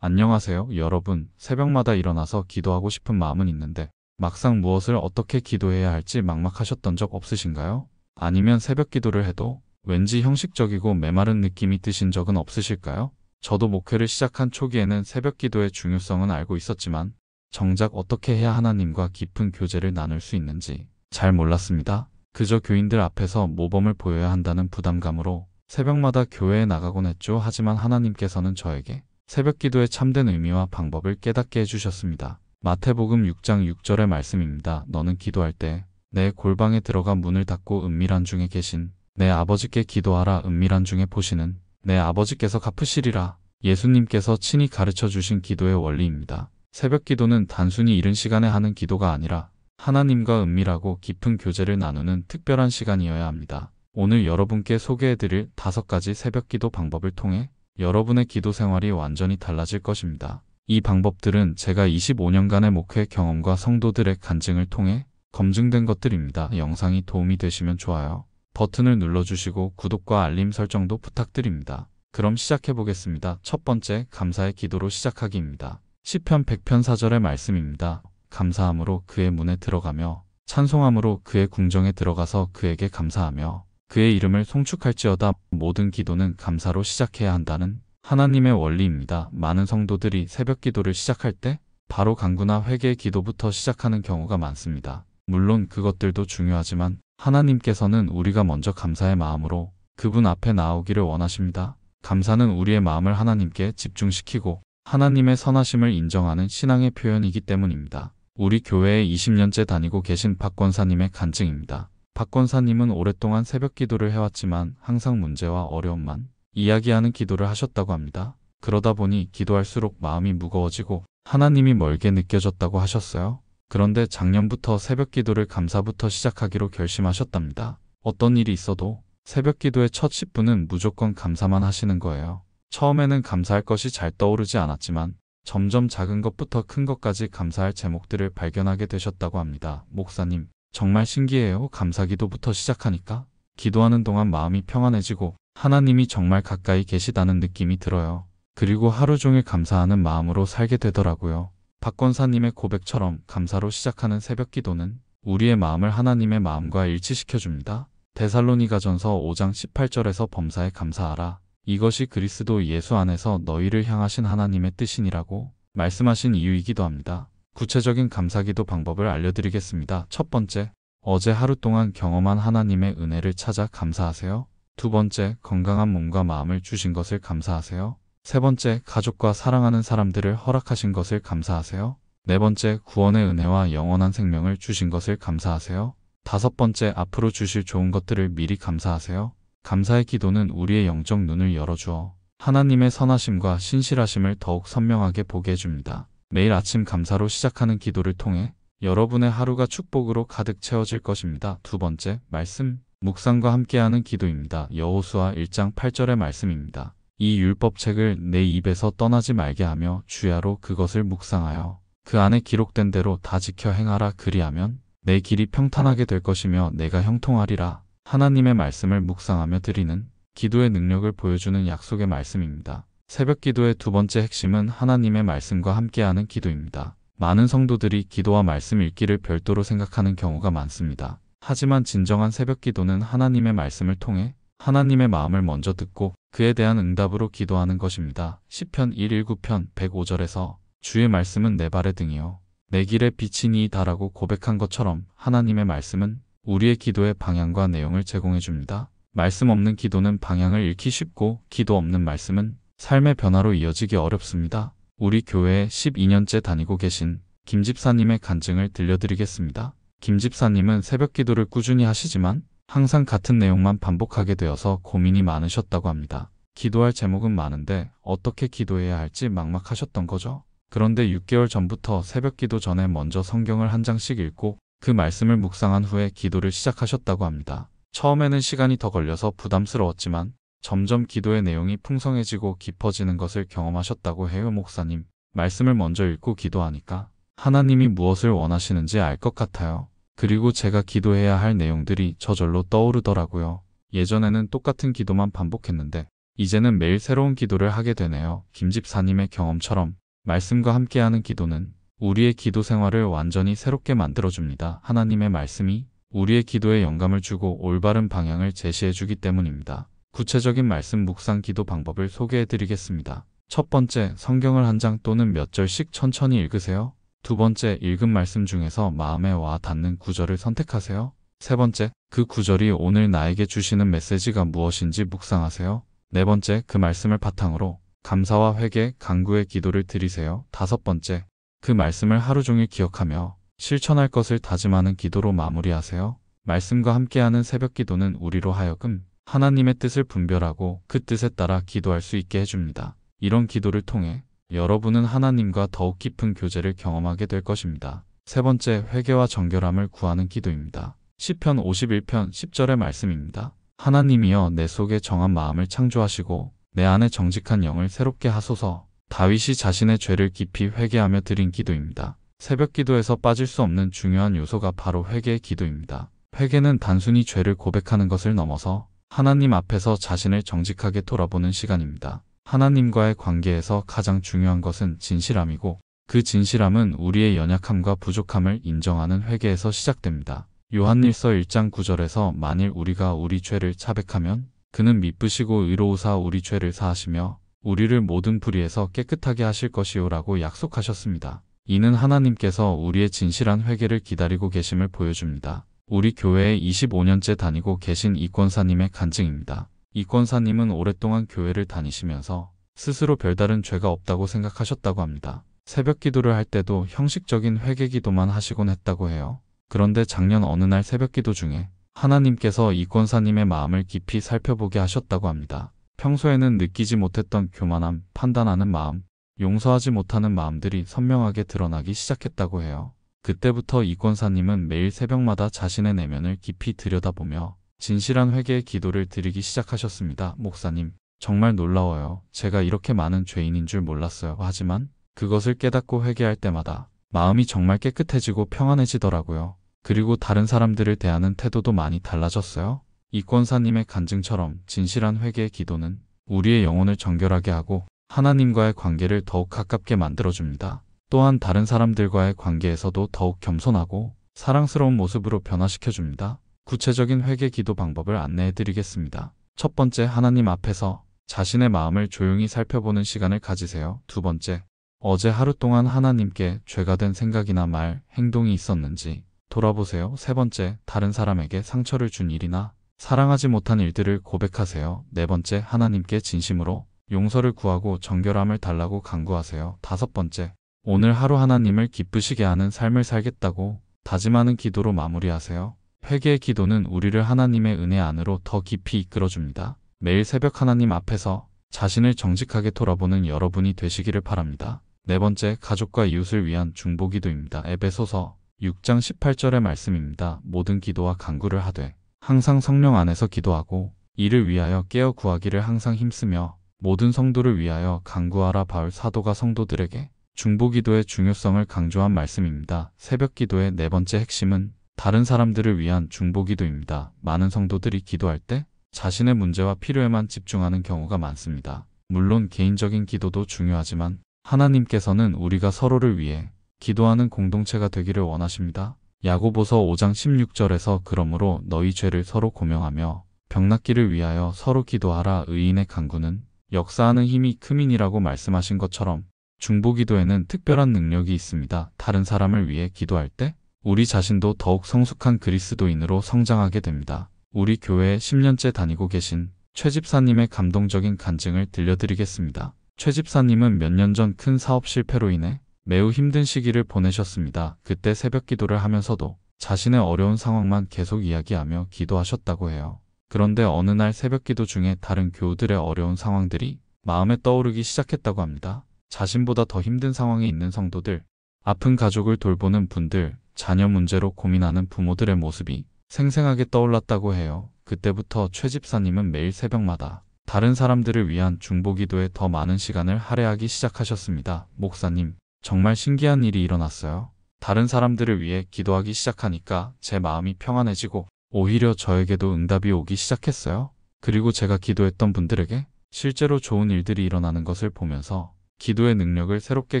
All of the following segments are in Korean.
안녕하세요, 여러분. 새벽마다 일어나서 기도하고 싶은 마음은 있는데 막상 무엇을 어떻게 기도해야 할지 막막하셨던 적 없으신가요? 아니면 새벽 기도를 해도 왠지 형식적이고 메마른 느낌이 드신 적은 없으실까요? 저도 목회를 시작한 초기에는 새벽 기도의 중요성은 알고 있었지만 정작 어떻게 해야 하나님과 깊은 교제를 나눌 수 있는지 잘 몰랐습니다. 그저 교인들 앞에서 모범을 보여야 한다는 부담감으로 새벽마다 교회에 나가곤 했죠. 하지만 하나님께서는 저에게 새벽 기도의 참된 의미와 방법을 깨닫게 해주셨습니다. 마태복음 6장 6절의 말씀입니다. 너는 기도할 때 내 골방에 들어가 문을 닫고 은밀한 중에 계신 내 아버지께 기도하라. 은밀한 중에 보시는 내 아버지께서 갚으시리라. 예수님께서 친히 가르쳐 주신 기도의 원리입니다. 새벽 기도는 단순히 이른 시간에 하는 기도가 아니라 하나님과 은밀하고 깊은 교제를 나누는 특별한 시간이어야 합니다. 오늘 여러분께 소개해드릴 5가지 새벽 기도 방법을 통해 여러분의 기도 생활이 완전히 달라질 것입니다. 이 방법들은 제가 25년간의 목회 경험과 성도들의 간증을 통해 검증된 것들입니다. 영상이 도움이 되시면 좋아요 버튼을 눌러주시고 구독과 알림 설정도 부탁드립니다. 그럼 시작해보겠습니다. 첫 번째, 감사의 기도로 시작하기입니다. 시편 100편 4절의 말씀입니다. 감사함으로 그의 문에 들어가며 찬송함으로 그의 궁정에 들어가서 그에게 감사하며 그의 이름을 송축할지어다. 모든 기도는 감사로 시작해야 한다는 하나님의 원리입니다. 많은 성도들이 새벽 기도를 시작할 때 바로 간구나 회개의 기도부터 시작하는 경우가 많습니다. 물론 그것들도 중요하지만 하나님께서는 우리가 먼저 감사의 마음으로 그분 앞에 나오기를 원하십니다. 감사는 우리의 마음을 하나님께 집중시키고 하나님의 선하심을 인정하는 신앙의 표현이기 때문입니다. 우리 교회에 20년째 다니고 계신 박 권사님의 간증입니다. 박 권사님은 오랫동안 새벽 기도를 해왔지만 항상 문제와 어려움만 이야기하는 기도를 하셨다고 합니다. 그러다 보니 기도할수록 마음이 무거워지고 하나님이 멀게 느껴졌다고 하셨어요. 그런데 작년부터 새벽 기도를 감사부터 시작하기로 결심하셨답니다. 어떤 일이 있어도 새벽 기도의 첫 10분은 무조건 감사만 하시는 거예요. 처음에는 감사할 것이 잘 떠오르지 않았지만 점점 작은 것부터 큰 것까지 감사할 제목들을 발견하게 되셨다고 합니다. 목사님, 정말 신기해요. 감사기도부터 시작하니까 기도하는 동안 마음이 평안해지고 하나님이 정말 가까이 계시다는 느낌이 들어요. 그리고 하루 종일 감사하는 마음으로 살게 되더라고요. 박 권사님의 고백처럼 감사로 시작하는 새벽 기도는 우리의 마음을 하나님의 마음과 일치시켜줍니다. 데살로니가전서 5장 18절에서 범사에 감사하라. 이것이 그리스도 예수 안에서 너희를 향하신 하나님의 뜻이니라고 말씀하신 이유이기도 합니다. 구체적인 감사기도 방법을 알려드리겠습니다. 첫 번째, 어제 하루 동안 경험한 하나님의 은혜를 찾아 감사하세요. 두 번째, 건강한 몸과 마음을 주신 것을 감사하세요. 세 번째, 가족과 사랑하는 사람들을 허락하신 것을 감사하세요. 네 번째, 구원의 은혜와 영원한 생명을 주신 것을 감사하세요. 다섯 번째, 앞으로 주실 좋은 것들을 미리 감사하세요. 감사의 기도는 우리의 영적 눈을 열어주어 하나님의 선하심과 신실하심을 더욱 선명하게 보게 해줍니다. 매일 아침 감사로 시작하는 기도를 통해 여러분의 하루가 축복으로 가득 채워질 것입니다. 두 번째, 말씀, 묵상과 함께하는 기도입니다. 여호수아 1장 8절의 말씀입니다. 이 율법책을 내 입에서 떠나지 말게 하며 주야로 그것을 묵상하여 그 안에 기록된 대로 다 지켜 행하라. 그리하면 내 길이 평탄하게 될 것이며 내가 형통하리라. 하나님의 말씀을 묵상하며 드리는 기도의 능력을 보여주는 약속의 말씀입니다. 새벽 기도의 두 번째 핵심은 하나님의 말씀과 함께하는 기도입니다. 많은 성도들이 기도와 말씀 읽기를 별도로 생각하는 경우가 많습니다. 하지만 진정한 새벽 기도는 하나님의 말씀을 통해 하나님의 마음을 먼저 듣고 그에 대한 응답으로 기도하는 것입니다. 시편 119편 105절에서 주의 말씀은 내 발의 등이요 내 길의 빛이니이다라고 고백한 것처럼 하나님의 말씀은 우리의 기도의 방향과 내용을 제공해 줍니다. 말씀 없는 기도는 방향을 잃기 쉽고 기도 없는 말씀은 삶의 변화로 이어지기 어렵습니다. 우리 교회에 12년째 다니고 계신 김 집사님의 간증을 들려드리겠습니다. 김 집사님은 새벽 기도를 꾸준히 하시지만 항상 같은 내용만 반복하게 되어서 고민이 많으셨다고 합니다. 기도할 제목은 많은데 어떻게 기도해야 할지 막막하셨던 거죠. 그런데 6개월 전부터 새벽 기도 전에 먼저 성경을 한 장씩 읽고 그 말씀을 묵상한 후에 기도를 시작하셨다고 합니다. 처음에는 시간이 더 걸려서 부담스러웠지만 점점 기도의 내용이 풍성해지고 깊어지는 것을 경험하셨다고 해요. 목사님, 말씀을 먼저 읽고 기도하니까 하나님이 무엇을 원하시는지 알 것 같아요. 그리고 제가 기도해야 할 내용들이 저절로 떠오르더라고요. 예전에는 똑같은 기도만 반복했는데 이제는 매일 새로운 기도를 하게 되네요. 김집사님의 경험처럼 말씀과 함께하는 기도는 우리의 기도 생활을 완전히 새롭게 만들어줍니다. 하나님의 말씀이 우리의 기도에 영감을 주고 올바른 방향을 제시해주기 때문입니다. 구체적인 말씀 묵상 기도 방법을 소개해드리겠습니다. 첫 번째, 성경을 한 장 또는 몇 절씩 천천히 읽으세요. 두 번째, 읽은 말씀 중에서 마음에 와 닿는 구절을 선택하세요. 세 번째, 그 구절이 오늘 나에게 주시는 메시지가 무엇인지 묵상하세요. 네 번째, 그 말씀을 바탕으로 감사와 회개, 간구의 기도를 드리세요. 다섯 번째, 그 말씀을 하루 종일 기억하며 실천할 것을 다짐하는 기도로 마무리하세요. 말씀과 함께하는 새벽 기도는 우리로 하여금 하나님의 뜻을 분별하고 그 뜻에 따라 기도할 수 있게 해줍니다. 이런 기도를 통해 여러분은 하나님과 더욱 깊은 교제를 경험하게 될 것입니다. 세 번째, 회개와 정결함을 구하는 기도입니다. 시편 51편 10절의 말씀입니다. 하나님이여 내 속에 정한 마음을 창조하시고 내 안에 정직한 영을 새롭게 하소서. 다윗이 자신의 죄를 깊이 회개하며 드린 기도입니다. 새벽 기도에서 빠질 수 없는 중요한 요소가 바로 회개의 기도입니다. 회개는 단순히 죄를 고백하는 것을 넘어서 하나님 앞에서 자신을 정직하게 돌아보는 시간입니다. 하나님과의 관계에서 가장 중요한 것은 진실함이고 그 진실함은 우리의 연약함과 부족함을 인정하는 회개에서 시작됩니다. 요한일서 1장 9절에서 만일 우리가 우리 죄를 자백하면 그는 미쁘시고 의로우사 우리 죄를 사하시며 우리를 모든 불의에서 깨끗하게 하실 것이요라고 약속하셨습니다. 이는 하나님께서 우리의 진실한 회개를 기다리고 계심을 보여줍니다. 우리 교회에 25년째 다니고 계신 이권사님의 간증입니다. 이권사님은 오랫동안 교회를 다니시면서 스스로 별다른 죄가 없다고 생각하셨다고 합니다. 새벽 기도를 할 때도 형식적인 회개 기도만 하시곤 했다고 해요. 그런데 작년 어느 날 새벽 기도 중에 하나님께서 이권사님의 마음을 깊이 살펴보게 하셨다고 합니다. 평소에는 느끼지 못했던 교만함, 판단하는 마음, 용서하지 못하는 마음들이 선명하게 드러나기 시작했다고 해요. 그때부터 이권사님은 매일 새벽마다 자신의 내면을 깊이 들여다보며 진실한 회개의 기도를 드리기 시작하셨습니다. 목사님, 정말 놀라워요. 제가 이렇게 많은 죄인인 줄 몰랐어요. 하지만 그것을 깨닫고 회개할 때마다 마음이 정말 깨끗해지고 평안해지더라고요. 그리고 다른 사람들을 대하는 태도도 많이 달라졌어요. 이권사님의 간증처럼 진실한 회개의 기도는 우리의 영혼을 정결하게 하고 하나님과의 관계를 더욱 가깝게 만들어줍니다. 또한 다른 사람들과의 관계에서도 더욱 겸손하고 사랑스러운 모습으로 변화시켜줍니다. 구체적인 회개 기도 방법을 안내해드리겠습니다. 첫 번째, 하나님 앞에서 자신의 마음을 조용히 살펴보는 시간을 가지세요. 두 번째, 어제 하루 동안 하나님께 죄가 된 생각이나 말, 행동이 있었는지 돌아보세요. 세 번째, 다른 사람에게 상처를 준 일이나 사랑하지 못한 일들을 고백하세요. 네 번째, 하나님께 진심으로 용서를 구하고 정결함을 달라고 간구하세요. 다섯 번째, 오늘 하루 하나님을 기쁘시게 하는 삶을 살겠다고 다짐하는 기도로 마무리하세요. 회개의 기도는 우리를 하나님의 은혜 안으로 더 깊이 이끌어줍니다. 매일 새벽 하나님 앞에서 자신을 정직하게 돌아보는 여러분이 되시기를 바랍니다. 네 번째, 가족과 이웃을 위한 중보기도입니다. 에베소서 6장 18절의 말씀입니다. 모든 기도와 간구를 하되 항상 성령 안에서 기도하고 이를 위하여 깨어 구하기를 항상 힘쓰며 모든 성도를 위하여 간구하라. 바울 사도가 성도들에게 중보기도의 중요성을 강조한 말씀입니다. 새벽 기도의 네 번째 핵심은 다른 사람들을 위한 중보기도입니다. 많은 성도들이 기도할 때 자신의 문제와 필요에만 집중하는 경우가 많습니다. 물론 개인적인 기도도 중요하지만 하나님께서는 우리가 서로를 위해 기도하는 공동체가 되기를 원하십니다. 야고보서 5장 16절에서 그러므로 너희 죄를 서로 고명하며 병낫기를 위하여 서로 기도하라. 의인의 간구는 역사하는 힘이 큼이니라고 말씀하신 것처럼 중보기도에는 특별한 능력이 있습니다. 다른 사람을 위해 기도할 때 우리 자신도 더욱 성숙한 그리스도인으로 성장하게 됩니다. 우리 교회에 10년째 다니고 계신 최 집사님의 감동적인 간증을 들려드리겠습니다. 최 집사님은 몇 년 전 큰 사업 실패로 인해 매우 힘든 시기를 보내셨습니다. 그때 새벽 기도를 하면서도 자신의 어려운 상황만 계속 이야기하며 기도하셨다고 해요. 그런데 어느 날 새벽 기도 중에 다른 교우들의 어려운 상황들이 마음에 떠오르기 시작했다고 합니다. 자신보다 더 힘든 상황에 있는 성도들, 아픈 가족을 돌보는 분들, 자녀 문제로 고민하는 부모들의 모습이 생생하게 떠올랐다고 해요. 그때부터 최 집사님은 매일 새벽마다 다른 사람들을 위한 중보기도에 더 많은 시간을 할애하기 시작하셨습니다. 목사님, 정말 신기한 일이 일어났어요. 다른 사람들을 위해 기도하기 시작하니까 제 마음이 평안해지고 오히려 저에게도 응답이 오기 시작했어요. 그리고 제가 기도했던 분들에게 실제로 좋은 일들이 일어나는 것을 보면서 기도의 능력을 새롭게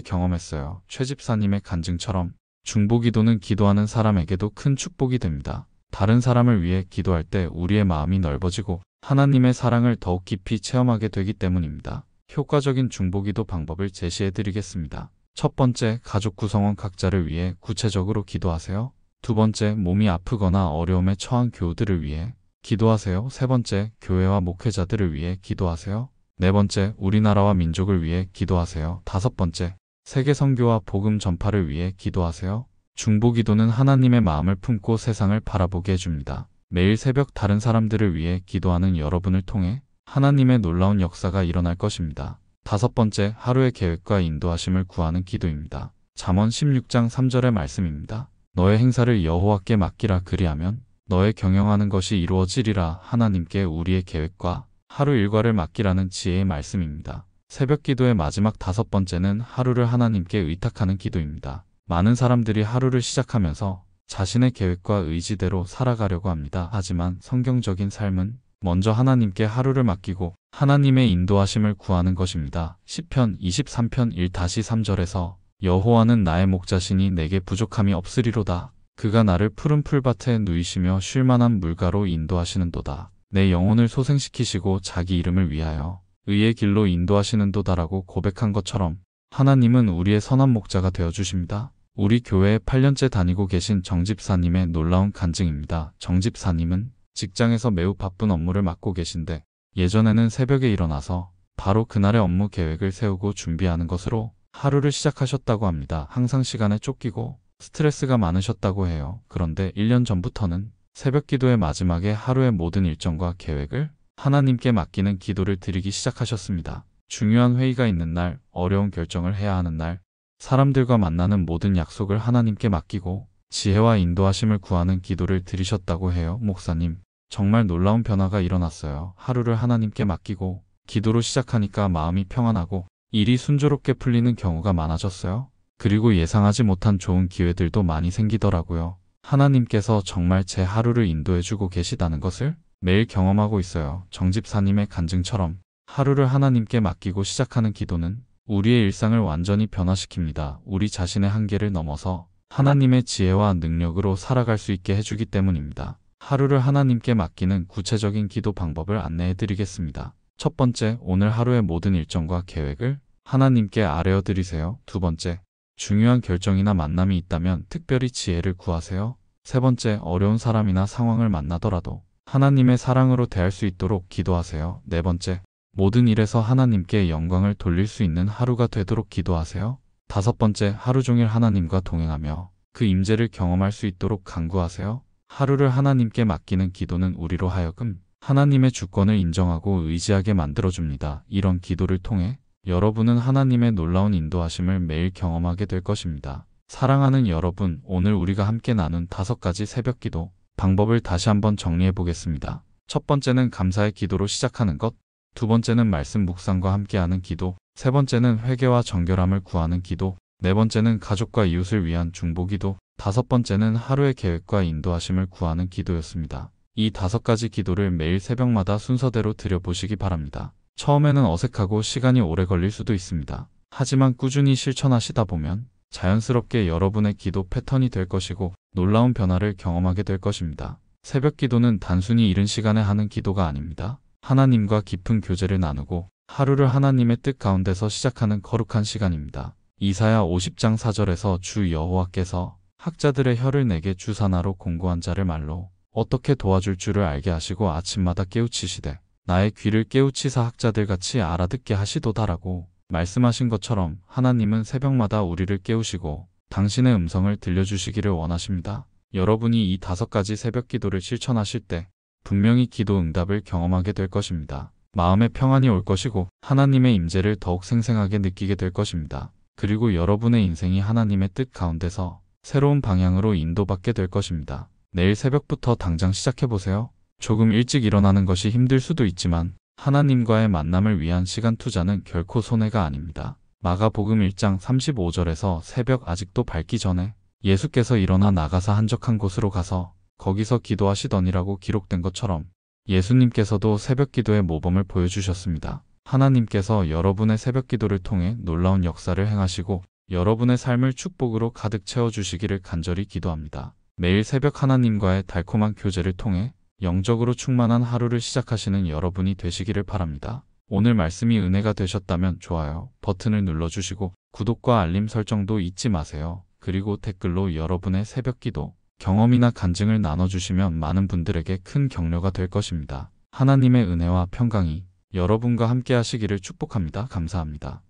경험했어요. 최 집사님의 간증처럼 중보기도는 기도하는 사람에게도 큰 축복이 됩니다. 다른 사람을 위해 기도할 때 우리의 마음이 넓어지고 하나님의 사랑을 더욱 깊이 체험하게 되기 때문입니다. 효과적인 중보기도 방법을 제시해 드리겠습니다. 첫 번째, 가족 구성원 각자를 위해 구체적으로 기도하세요. 두 번째, 몸이 아프거나 어려움에 처한 교우들을 위해 기도하세요. 세 번째, 교회와 목회자들을 위해 기도하세요. 네 번째, 우리나라와 민족을 위해 기도하세요. 다섯 번째, 세계 선교와 복음 전파를 위해 기도하세요. 중보기도는 하나님의 마음을 품고 세상을 바라보게 해줍니다. 매일 새벽 다른 사람들을 위해 기도하는 여러분을 통해 하나님의 놀라운 역사가 일어날 것입니다. 다섯 번째, 하루의 계획과 인도하심을 구하는 기도입니다. 잠언 16장 3절의 말씀입니다. 너의 행사를 여호와께 맡기라. 그리하면 너의 경영하는 것이 이루어지리라. 하나님께 우리의 계획과 하루 일과를 맡기라는 지혜의 말씀입니다. 새벽 기도의 마지막 다섯 번째는 하루를 하나님께 의탁하는 기도입니다. 많은 사람들이 하루를 시작하면서 자신의 계획과 의지대로 살아가려고 합니다. 하지만 성경적인 삶은 먼저 하나님께 하루를 맡기고 하나님의 인도하심을 구하는 것입니다. 시편 23편 1-3절에서 여호와는 나의 목자시니 내게 부족함이 없으리로다. 그가 나를 푸른 풀밭에 누이시며 쉴만한 물가로 인도하시는도다. 내 영혼을 소생시키시고 자기 이름을 위하여 의의 길로 인도하시는도다라고 고백한 것처럼 하나님은 우리의 선한 목자가 되어주십니다. 우리 교회에 8년째 다니고 계신 정집사님의 놀라운 간증입니다. 정집사님은 직장에서 매우 바쁜 업무를 맡고 계신데 예전에는 새벽에 일어나서 바로 그날의 업무 계획을 세우고 준비하는 것으로 하루를 시작하셨다고 합니다. 항상 시간에 쫓기고 스트레스가 많으셨다고 해요. 그런데 1년 전부터는 새벽 기도의 마지막에 하루의 모든 일정과 계획을 하나님께 맡기는 기도를 드리기 시작하셨습니다. 중요한 회의가 있는 날, 어려운 결정을 해야 하는 날, 사람들과 만나는 모든 약속을 하나님께 맡기고 지혜와 인도하심을 구하는 기도를 드리셨다고 해요. 목사님, 정말 놀라운 변화가 일어났어요. 하루를 하나님께 맡기고 기도로 시작하니까 마음이 평안하고 일이 순조롭게 풀리는 경우가 많아졌어요. 그리고 예상하지 못한 좋은 기회들도 많이 생기더라고요. 하나님께서 정말 제 하루를 인도해주고 계시다는 것을 매일 경험하고 있어요. 정집사님의 간증처럼 하루를 하나님께 맡기고 시작하는 기도는 우리의 일상을 완전히 변화시킵니다. 우리 자신의 한계를 넘어서 하나님의 지혜와 능력으로 살아갈 수 있게 해주기 때문입니다. 하루를 하나님께 맡기는 구체적인 기도 방법을 안내해 드리겠습니다. 첫 번째, 오늘 하루의 모든 일정과 계획을 하나님께 아뢰어 드리세요. 두 번째, 중요한 결정이나 만남이 있다면 특별히 지혜를 구하세요. 세 번째, 어려운 사람이나 상황을 만나더라도 하나님의 사랑으로 대할 수 있도록 기도하세요. 네 번째, 모든 일에서 하나님께 영광을 돌릴 수 있는 하루가 되도록 기도하세요. 다섯 번째, 하루 종일 하나님과 동행하며 그 임재를 경험할 수 있도록 간구하세요. 하루를 하나님께 맡기는 기도는 우리로 하여금 하나님의 주권을 인정하고 의지하게 만들어줍니다. 이런 기도를 통해 여러분은 하나님의 놀라운 인도하심을 매일 경험하게 될 것입니다. 사랑하는 여러분, 오늘 우리가 함께 나눈 5가지 새벽 기도 방법을 다시 한번 정리해 보겠습니다. 첫 번째는 감사의 기도로 시작하는 것, 두 번째는 말씀 묵상과 함께하는 기도, 세 번째는 회개와 정결함을 구하는 기도, 네 번째는 가족과 이웃을 위한 중보기도, 다섯 번째는 하루의 계획과 인도하심을 구하는 기도였습니다. 이 5가지 기도를 매일 새벽마다 순서대로 드려보시기 바랍니다. 처음에는 어색하고 시간이 오래 걸릴 수도 있습니다. 하지만 꾸준히 실천하시다 보면 자연스럽게 여러분의 기도 패턴이 될 것이고 놀라운 변화를 경험하게 될 것입니다. 새벽 기도는 단순히 이른 시간에 하는 기도가 아닙니다. 하나님과 깊은 교제를 나누고 하루를 하나님의 뜻 가운데서 시작하는 거룩한 시간입니다. 이사야 50장 4절에서 주 여호와께서 학자들의 혀를 내게 주사나로 공고한 자를 말로 어떻게 도와줄 줄을 알게 하시고 아침마다 깨우치시되 나의 귀를 깨우치사 학자들같이 알아듣게 하시도다라고 말씀하신 것처럼 하나님은 새벽마다 우리를 깨우시고 당신의 음성을 들려주시기를 원하십니다. 여러분이 이 5가지 새벽 기도를 실천하실 때 분명히 기도 응답을 경험하게 될 것입니다. 마음의 평안이 올 것이고 하나님의 임재를 더욱 생생하게 느끼게 될 것입니다. 그리고 여러분의 인생이 하나님의 뜻 가운데서 새로운 방향으로 인도받게 될 것입니다. 내일 새벽부터 당장 시작해보세요. 조금 일찍 일어나는 것이 힘들 수도 있지만 하나님과의 만남을 위한 시간 투자는 결코 손해가 아닙니다. 마가복음 1장 35절에서 새벽 아직도 밝기 전에 예수께서 일어나 나가사 한적한 곳으로 가서 거기서 기도하시더니라고 기록된 것처럼 예수님께서도 새벽 기도의 모범을 보여주셨습니다. 하나님께서 여러분의 새벽 기도를 통해 놀라운 역사를 행하시고 여러분의 삶을 축복으로 가득 채워주시기를 간절히 기도합니다. 매일 새벽 하나님과의 달콤한 교제를 통해 영적으로 충만한 하루를 시작하시는 여러분이 되시기를 바랍니다. 오늘 말씀이 은혜가 되셨다면 좋아요 버튼을 눌러주시고 구독과 알림 설정도 잊지 마세요. 그리고 댓글로 여러분의 새벽 기도 경험이나 간증을 나눠주시면 많은 분들에게 큰 격려가 될 것입니다. 하나님의 은혜와 평강이 여러분과 함께 하시기를 축복합니다. 감사합니다.